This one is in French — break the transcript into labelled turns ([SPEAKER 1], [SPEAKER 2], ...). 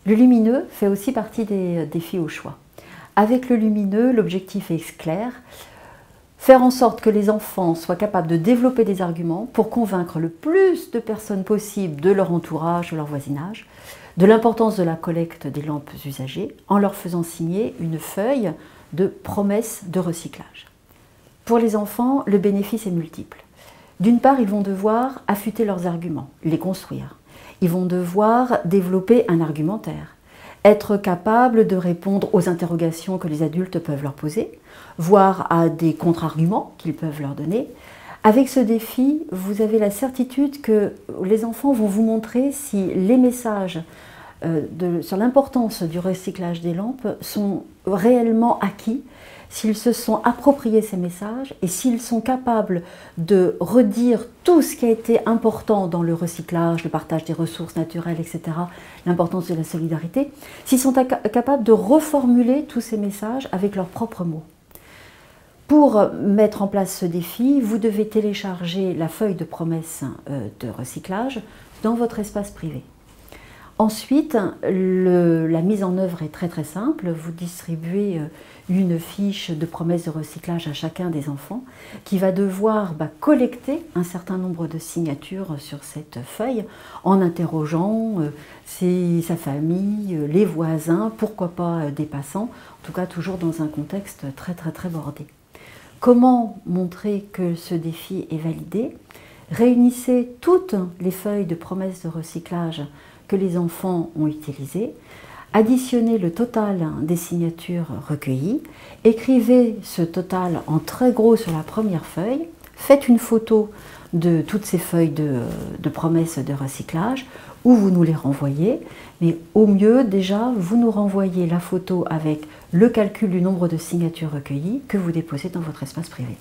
[SPEAKER 1] Le lumineux fait aussi partie des défis au choix. Avec le lumineux, l'objectif est clair, faire en sorte que les enfants soient capables de développer des arguments pour convaincre le plus de personnes possible de leur entourage, de leur voisinage, de l'importance de la collecte des lampes usagées, en leur faisant signer une feuille de promesse de recyclage. Pour les enfants, le bénéfice est multiple. D'une part, ils vont devoir affûter leurs arguments, les construire. Ils vont devoir développer un argumentaire, être capables de répondre aux interrogations que les adultes peuvent leur poser, voire à des contre-arguments qu'ils peuvent leur donner. Avec ce défi, vous avez la certitude que les enfants vont vous montrer si les messages sur l'importance du recyclage des lampes sont réellement acquis, s'ils se sont appropriés ces messages et s'ils sont capables de redire tout ce qui a été important dans le recyclage, le partage des ressources naturelles, etc., l'importance de la solidarité, s'ils sont capables de reformuler tous ces messages avec leurs propres mots. Pour mettre en place ce défi, vous devez télécharger la feuille de promesse de recyclage dans votre espace privé. Ensuite, la mise en œuvre est très simple. Vous distribuez une fiche de promesse de recyclage à chacun des enfants qui va devoir collecter un certain nombre de signatures sur cette feuille en interrogeant sa famille, les voisins, pourquoi pas des passants, en tout cas toujours dans un contexte très bordé. Comment montrer que ce défi est validé? Réunissez toutes les feuilles de promesse de recyclage que les enfants ont utilisées, additionnez le total des signatures recueillies, écrivez ce total en très gros sur la première feuille, faites une photo de toutes ces feuilles de promesses de recyclage, ou vous nous les renvoyez, mais au mieux déjà vous nous renvoyez la photo avec le calcul du nombre de signatures recueillies que vous déposez dans votre espace privé.